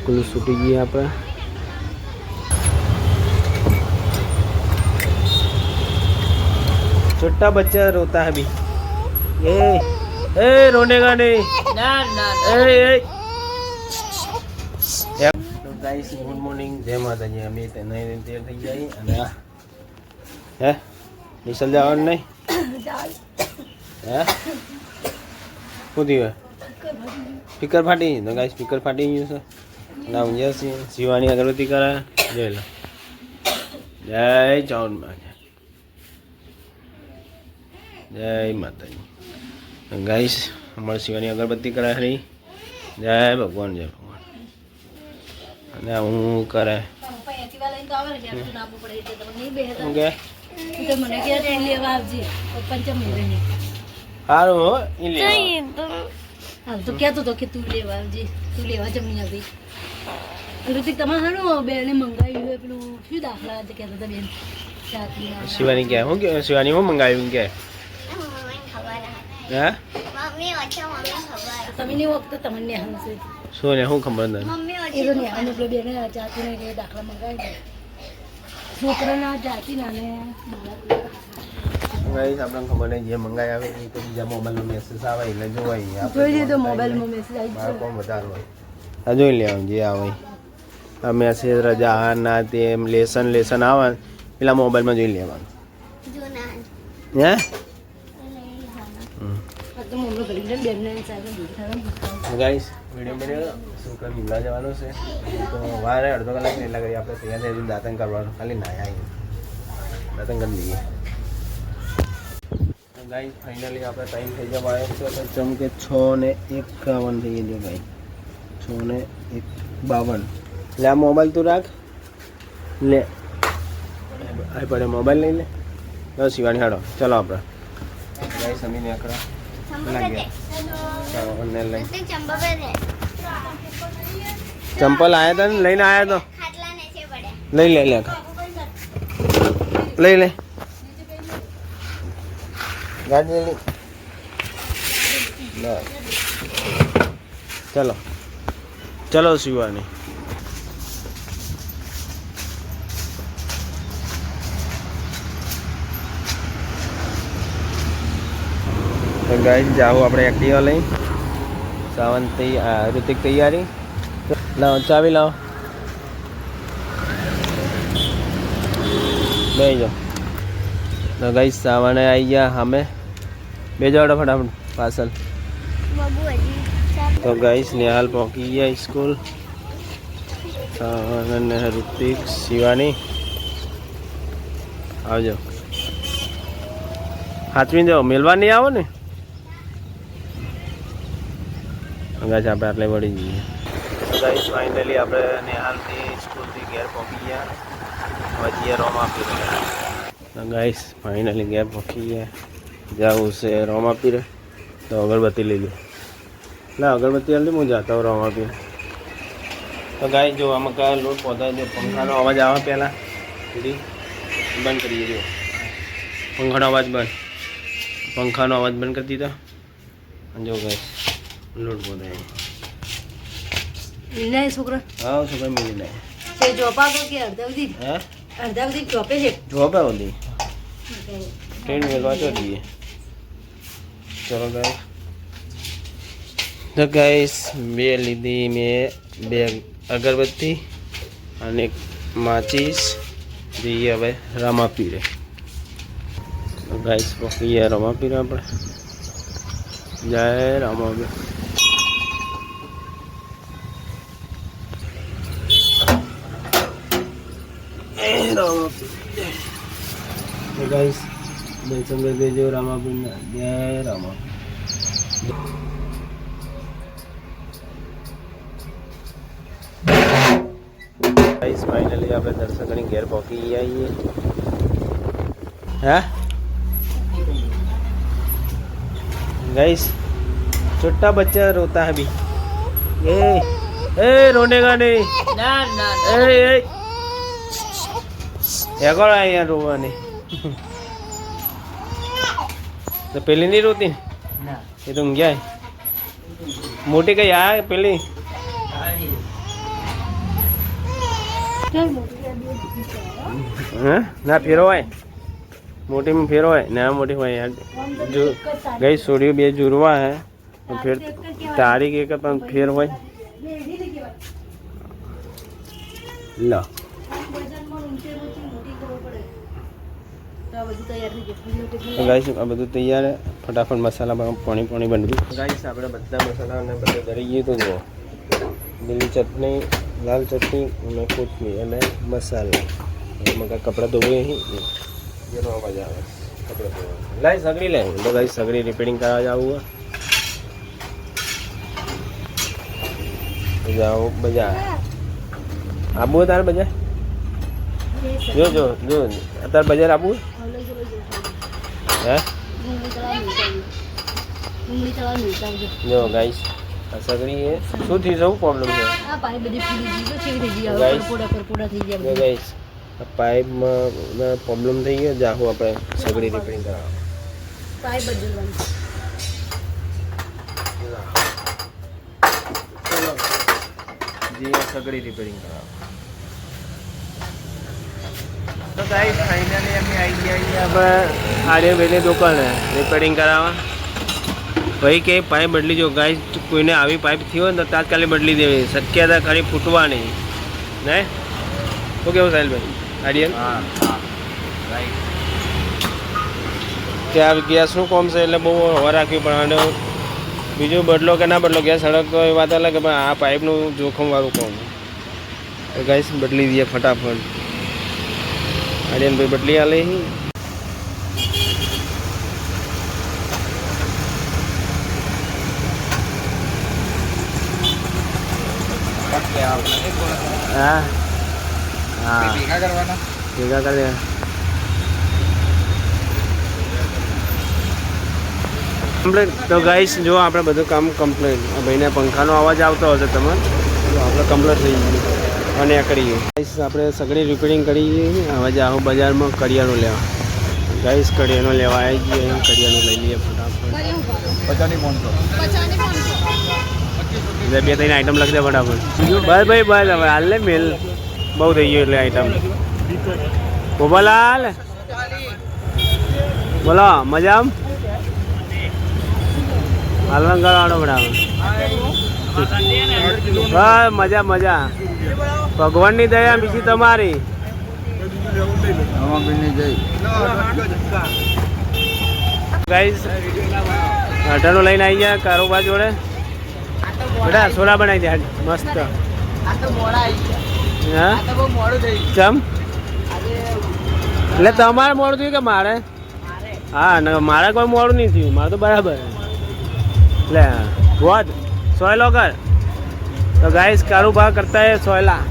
School छूटी गई यहाँ पर। छोटा बच्चा रोता है अभी। ए रोने का नहीं ना ना ए तो गाइस गुड मॉर्निंग जय माताजी। अभी नहीं तैयार થઈ જાય અને હે નિસલ જવાનું નહીં હે શું થયું સ્પીકર ફાટી તો ગાઈસ સ્પીકર ફાટી ગયું છે અને ઊંઘ્યા છે શિવાની અગરબત્તી કરે જોઈ લો જય ચાઉનમાં જય માતાજી गाइस हमारे शिवानी अगरबत्ती करा रही जय भगवान जय भगवान અને હું કરે સારું હો તો કહેતો તો કે તું લેવા આવજે તું લેવા જમી આવી ઋતિક તમારે હારું બેને મંગાવ્યું હોય પેલું શું દાખલા કહેતા હતા બેન શિવાની કે હું કે શિવાની હું મંગાવ્યું કે હે તમે ની વખત તમને હમસે શું ને હું ખબર નથી એ તો ને આને પેલો બેને જાતીને કે દાખલા મંગાવી દે છોકરાના જાતી નાને ગાઈસ આપણે ખબર નહીં જે મંગાઈ આવે એ તો બીજા મોબાઈલનો મેસેજ આવે એટલે જોવાય જોઈ લીધો મોબાઈલમાં મેસેજ આવી ગયો કોણ વધારે હોય આ જોઈ લેવાનું જે આવે આ મેસેજ રજા ના તે લેસન આવે પેલા મોબાઈલમાં જોઈ લેવાનું હે ગાઈસ વિડીયો શું મિલવા જવાનું છે તો વારે અડધો કલાક એટલા કરી આપણે તૈયાર થઈ દાંતન કરવાનું ખાલી નાયા દાંતન કરી લઈએ ગાઈસ ફાઇનલી આપણે ટાઈમ થઈ જવા આવ્યો છે તો ચમ કે 6:51 થઈ ગયો ભાઈ 6:52 લે આ મોબાઈલ તું રાખ લે આ પડે મોબાઈલ લઈ લે બસ શિવાની હાડો ચલો આપણે ગાઈસ અમીને આકરા चंपल आया था लेने आया तो ले ले ले ले ले गाड़ी ले चलो चलो शिवानी तो गाइस जाओ अपने एक्टिवा लई सावन ऋतिक तैयारी लाओ चाबी लाओ ले जाओ तो गाइस सावन आई गया हमें भेजो फटाफट पार्सल तो गाइस निहाल पहुंची गया स्कूल सावन ऋतिक शिवानी आओ जाओ हाथ में जाओ मिलवा नहीं आओ ने गाइस આપણે આટલે વળી જઈએ તો ગાઈસ ફાઇનલી આપણે નિહાલથી સ્કૂલથી ઘેર પહોંચી ગયા હવે જઈએ રોમ આપી રહ્યા તો ગાઈસ ફાઇનલી ઘેર પહોંચી ગયા જવું છે રોમ આપી રહે તો અગરબત્તી લઈ લો ના અગરબત્તી હાલ હું જાતા હું રોમ આપી તો ગાઈસ જો આમાં કયા લોટ પહોંચાય જો પંખાનો અવાજ આવે પહેલાં સુધી બંધ કરીએ જો પંખાનો અવાજ બંધ પંખાનો અવાજ બંધ કરી દીધો જો ગાઈસ लोड बोल रहे हैं मिलना है छोकरा हाँ छोकरा मिलना है से जॉबा को के अर्धावधि हैं अर्धावधि जॉबे है जॉब है ओली ट्रेन मिलवा तो दिए चलो गाइस तो गाइस બે લીધી મેં બે અગરબત્તી અને માચીસ જઈએ હવે રામાપીરે તો ગાઈસ પહોંચી ગયા રામાપીરે આપણે જય રામાપીર गाइस दर्शन कर देजो रामापीर जय रामा गाइस फाइनली आप दर्शन करने घेर पहुंची गया ये है गाइस छोटा बच्चा रोता है अभी ए रोने का नहीं ना ना ए कोण आहे यार रोवाने तो पहले नहीं रोती ना ये तो क्या है मोटे का यार पहले ચાલ મોટી યાર બે દીધી છે હા ના ફેરો હોય મોટીમાં ફેરો હોય ના મોટી હોય યાર જો ગઈ સોડીઓ બે જુરવા હે ફેર તારીખ એક પણ ફેર હોય લો ગાઈસ આ બધું તૈયાર હે ફટાફટ મસાલા પાણી પાણી બનવું ગાઈસ આપણે બધા મસાલા અને બધું કરી ગયું તો જુઓ લીલી ચટણી લાલ ચટણી અને કોથમીર અને મસાલા મગા કપડાં ધોવે અહીં જેનો અવાજ આવે કપડાં ધોવા લાઈ સગડી લે તો ગાઈસ સગડી રિપેરિંગ કરાવવા જવું હોય જાઓ બજાર આબુ તાર બજાર જો જો જો અત્યારે બજાર આબુ હે જો ગાઈસ આ સગડી એ શું થઈ જવું પ્રોબ્લેમ છે આ પાઇપ બધી ફૂલી ગઈ તો ચેવી થઈ ગઈ હવે Guys. પરપોડા થઈ ગયા જો ગાઈસ આ પાઇપમાં પ્રોબ્લેમ થઈ ગયો જાહો આપણે સગડી રિપેરિંગ કરાવવા પાઇપ બદલવાની જે સગડી રિપેરિંગ કરાવવા તો ગાઈસ ફાઇનલી અમે આવી ગયા આપણે આર્યભાઈની દુકાને રિપેરિંગ કરાવવા ભાઈ કે પાઇપ બદલી જો ગાઈસ કોઈને આવી પાઇપ થઈ હોય ને તો તાત્કાલિક બદલી દેવી શક્યતા ખરી ફૂટવાની ને શું કેવું સાહિલભાઈ આર્યન હા રાઈટ કે આ ગેસનું કોમ છે એટલે બહુ હવા રાખવી પડે બીજું બદલો કે ના બદલો ગેસ સળગતો એ વાત અલગ પણ આ પાઇપનું જોખમવાળું કોમ ગાઈસ બદલી દઈએ ફટાફટ આર્યનભાઈ બદલી આલે હા હા ભેગા કરવાના ભેગા કરી દે કમ્પ્લેટ તો ગાઈસ જો આપણે બધું કામ કમ્પ્લેટ ભાઈને પંખાનો અવાજ આવતો હશે તમારે તો આપણે કમ્પ્લેટ થઈ ગયું અને કરીએ ગાઈસ આપણે સગડી રિપેરિંગ કરીએ હવે જાઓ બજારમાં કરિયાણું લેવા ગાઈસ કરિયાણું લેવા આવી ગઈએ કરિયાણું લઈ લઈએ ફટાફટ 50 બે ત્રણ આઈટમ લખી દે ફટાફટ બસ ભાઈ બસ હવે હાલ ને મેલ બહુ થઈ ગયું એટલે આઈટમ ગોપાલાલ બોલો મજા હાલવા કરવાનો બરાબર બસ મજા મજા ભગવાનની દયા બીજી તમારી ગાઈસ અઢારનો લઈને આવી ગયા કારોબાર જોડે બેટા સોડા બનાવી દે મસ્ત હા ચમ એટલે તમારે મોડું થયું કે મારે હા મારે કોઈ મોડું નહીં થયું મારે તો બરાબર એટલે વોટ સોયલો કર તો ગાઈસ કારોબાર કરતા હે સોયલા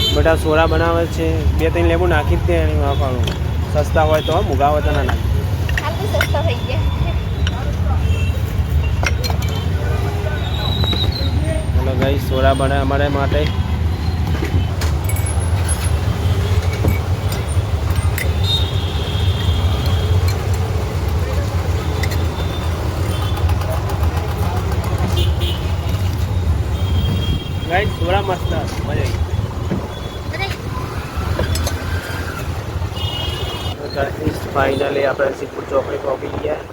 બેટા સોડા બનાવે છે બે ત્રણ લેબુ નાખી જ દે એની વાપરવું સસ્તા હોય તો મૂગા હોય તો ના નાખી ચલો ગાઈસ સોડા બને અમારે માટે ગાઈસ સોડા મસ્ત મજા આવી ફાઇનલી આપણે સિદ્ધપુર ચોકડી પહોંચી ગયા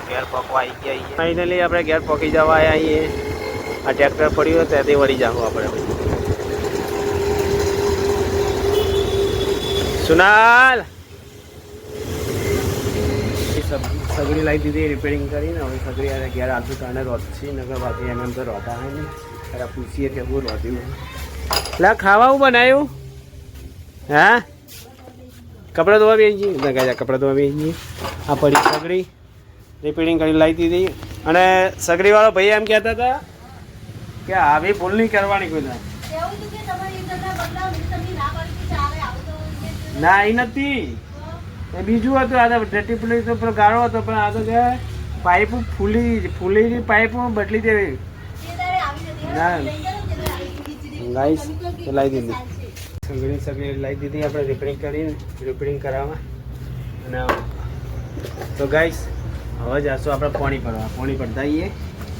ઘેર પકવા આવી ગયા ફાઇનલી આપણે ઘેર પહોંચી જવા આવીએ આ ટ્રેક્ટર પડ્યું ત્યાંથી વળી જાવ આપણે સુનાલ સગડી લાવી દીધી રિપેરિંગ કરીને હવે સગડી ઘેર આજુ કારણે રોધશી નગર બાકી એમ તો રોતા હોય ને ત્યારે પૂછીએ કે હું રોધ્યું એટલે ખાવાનું બનાવ્યું હા કપડાં ધોવા બેસી જઈએ કપડાં ધોવા બેસી જઈએ આ પડી સગડી રિપેરિંગ કરી લાવી દીધી અને સગડીવાળો ભાઈ એમ કહેતા હતા કે આવી ભૂલ નહીં કરવાની કોઈ ના એ નથી એ બીજું હતું આ તો ડેટી પોલીસ ઉપર ગાળો હતો પણ આ તો કે પાઇપ ફૂલી પાઇપ બદલી દેવી ના ગાઈસ લાવી દીધી સગડી લાવી દીધી આપણે રિપેરિંગ કરાવવા અને તો ગાઈસ હવે જાશું આપણે પાણી ભરવા પાણી ભરતા આવીએ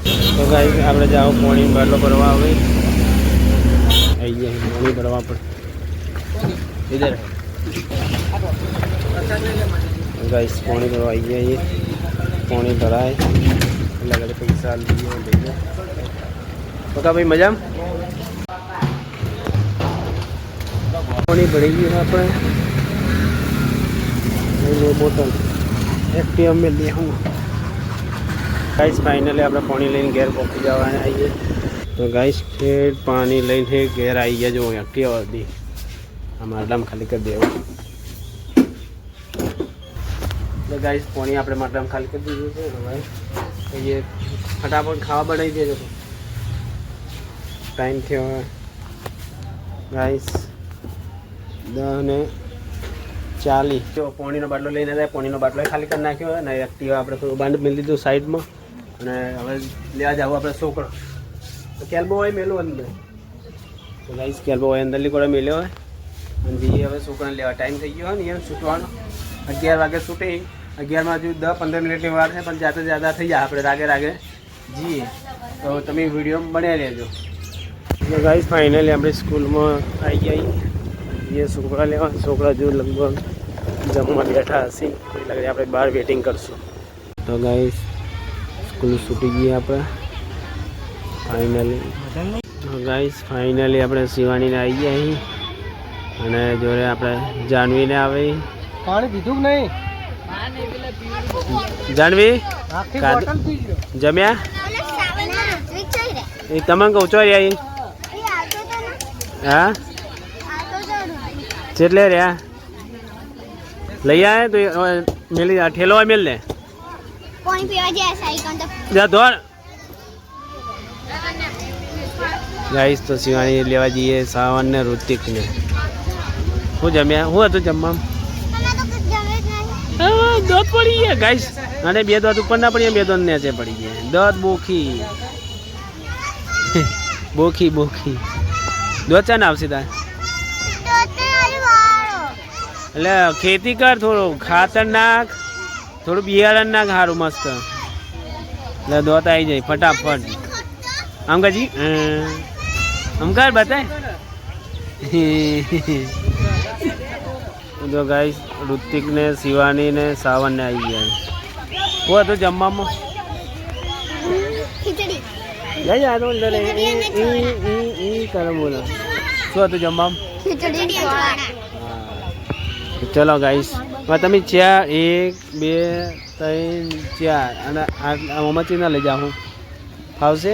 તો ગાઈસ આપણે જાઓ પાણી બાટલો ભરવા આવે અહીંયા પાણી ભરવા પર ઇધર ગાઈસ પાણી ભરવા આવી ગયા પાણી ભરાય એટલે આગળ પૈસા લઈએ લઈએ પકા ભાઈ મજામાં પાણી ભરી ગયું આપણે બોટલ એક્ટિવા મેં લે હું ગાઈસ ફાઇનલી આપણે પાણી લઈને ઘેર પહોંચી જવાના આવીએ તો ગાઈસ ફેર પાણી લઈને ઘેર આવી ગયા જો એક્ટિવા હતી આ માટલામાં ખાલી કરી દેવું તો ગાઈસ પાણી આપણે માટલામાં ખાલી કરી દીધું છે હવે એ ફટાફટ ખાવા બનાવી દેજો ટાઈમ થયો ગાઈસ 10:40 જો પાણીનો બાટલો લઈને જાય પાણીનો બાટલો ખાલી કરી નાખ્યો અને એક્ટિવા આપણે થોડું બાંધ મેળવી દીધું સાઈડમાં અને હવે લેવા જાવ આપણે છોકરો તો કેલ્બો હોય મેલું અંદર તો ગાઈસ કેલ્બો હોય અંદર લીકોડા મેલ્યો હોય અને જઈએ હવે છોકરાને લેવા ટાઈમ થઈ ગયો હોય ને એમ છૂટવાનો 11 વાગે છૂટે 11માં હજુ 10-15 મિનિટની વાર છે પણ જાતે જ્યાદા થઈ જાય આપણે રાગે જઈએ તો તમે વિડીયો બનાવી લેજો તો ગાઈસ ફાઇનલી આપણે સ્કૂલમાં આવી ગયા એ છોકરા લેવા છોકરા જો લગભગ જમવા બેઠા હશે એટલે લાગે આપણે બહાર વેટિંગ કરશું તો ગાઈસ સ્કૂલ છૂટી ગઈ આપણે ફાઇનલી ગાઈસ ફાઇનલી આપણે શિવાનીને આવી ગયા અહીં અને જોડે આપણે જાનવીને આવે પાણી પીધું કે નહીં જાનવી જમ્યા એ તમે કહું છો રહ્યા હા ચેટલે રહ્યા લઈ આવે તો મેલી ઠેલો હોય મેલ ને જા ધોળ ગાઈસ તો શિવાની લેવા જઈએ સાવન ને ઋતિક ને હું જમ્યા હું હતું જમવામાં દોત પડી ગયા ગાઈસ અને 2 દોત ઉપર ના પડી 2 દોત નીચે પડી ગયા દોત બોખી દોત ચા ને આવશે તાર એટલે ખેતી કર થોડું ખાતર નાખ થોડું બિયારણ નાખ સારું મસ્ત એટલે દોત આવી જાય ફટાફટ આમ કાજી આમ કર બતાય તો ગાઈસ ઋતિક ને શિવાની ને સાવન ને આવી ગયા શું હતું જમવામાં લઈ જાય તો કરે બોલો શું હતું જમવામાં ચલો ગાઈસ હવે તમે 4 1 2 3 4 અને આમાં ચીના લઈ જાઉં ફાવશે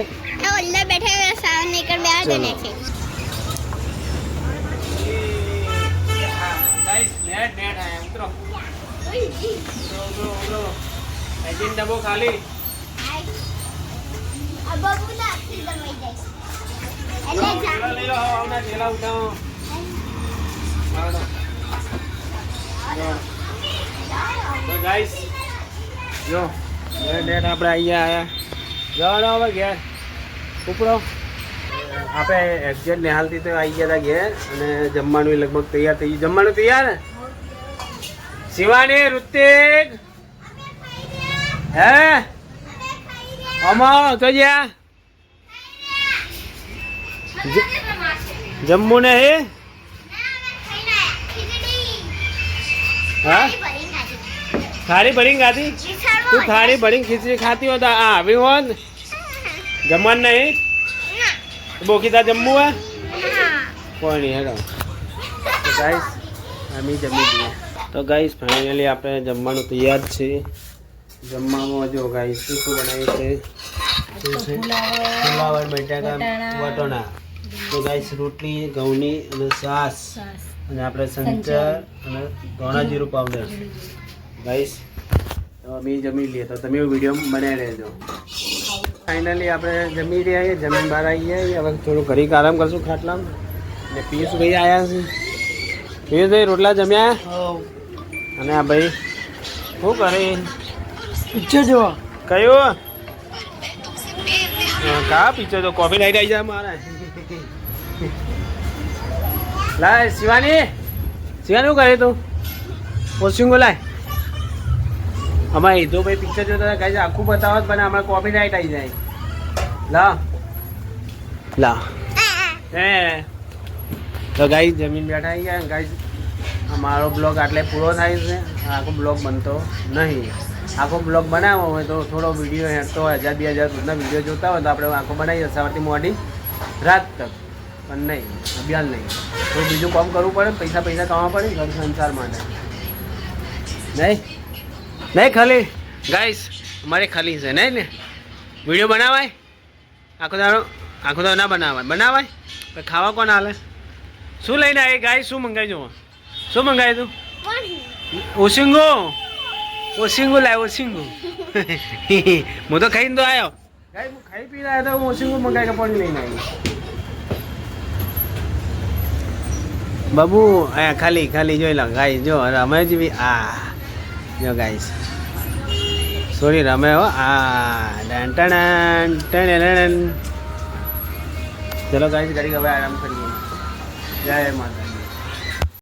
ડબ્બો ખાલી તો ગાઈસ જો નેટ આપણે અહીંયા જવાનો હવે ઘેર ઉપડો આપણે એક્ઝેક્ટ નિહાલથી તો આવી ગયા હતા ઘેર અને જમવાનું લગભગ તૈયાર થઈ ગયું જમવાનું તૈયાર ને શિવાની ઋતિક હે અમા તો જ્યાં જમવું ને હે હા થાળી ભરીને ખાતી તું થાળી ભરીને ખીચડી ખાતી હોત આ આવી હોત જમવાનું નહીં બોકીતા જમવું હે કોઈ નહીં હેડો તો ગાઈસ અમે જમી દઈએ તો ગાઈસ ફાઇનલી આપણે જમવાનું તૈયાર છે જમવામાં જો ગાઈસ શું બનાવ્યું છે ફુલાવર બટાકા વટોણા તો ગાઈસ રોટલી ઘઉંની અને છાશ અને આપણે સંચર અને ધોણા જીરું પાવડર ગાઈસ તો અમે જમી લઈએ તો તમે વિડીયો બનાવી રહેજો ફાઇનલી આપણે જમી રહ્યા જમીન બહાર આવી ગયા હવે થોડું ઘડીક આરામ કરશું ખાટલામાં અને પિયુષ ભાઈ આવ્યા છે પિયુષભાઈ રોટલા જમ્યા અને આ ભાઈ શું કરે પિક્ચર જોવા કયો કા પિક્ચર તો કોફી લાઈટ આવી જાય મારા લાય શિવાની શું કરે તું પોસ્ટિંગો લાય અમારે ઈદો ભાઈ પિક્ચર જોતા હતા કઈ આખું બતાવત પણ અમારે કોપી રાઈટ આવી જાય લા લા એ તો ગાઈસ જમીન બેઠા ગયા ગાઈસ અમારો બ્લોગ આટલે પૂરો થાય છે આખો બ્લોગ બનતો નહીં આખો બ્લોગ બનાવવો હોય તો થોડો વિડીયો હેઠતો 1000-2000 સુધીના વિડીયો જોતા હોય તો આપણે આખો બનાવીએ સવારથી મોડી રાત તક પણ નહીં અભિયાન નહીં તો બીજું કામ કરવું પડે પૈસા કમાવા પડે ઘર સંસાર માટે નહીં નહીં ખાલી ગાઈસ અમારે ખાલી છે નહીં ને વિડીયો બનાવાય આખો દાડો ના બનાવાય પણ ખાવા કોણ હાલે શું લઈને આવી ગાય શું મંગાવી જુઓ શું મંગાવી તું ઓસિંગો લાવ ઓસિંગો હું તો ખાઈને તો આવ્યો ગાય હું ખાઈ પી રહ્યા હતા હું ઓસિંગો મંગાવી કે પાણી લઈને આવ્યો બાબુ અહીંયા ખાલી જોઈ લો ગાય જો રમે જ બી જો ગાઈસ સોરી રમે હો ચલો ગાઈસ ઘડી હવે આરામ કરીએ જય માતા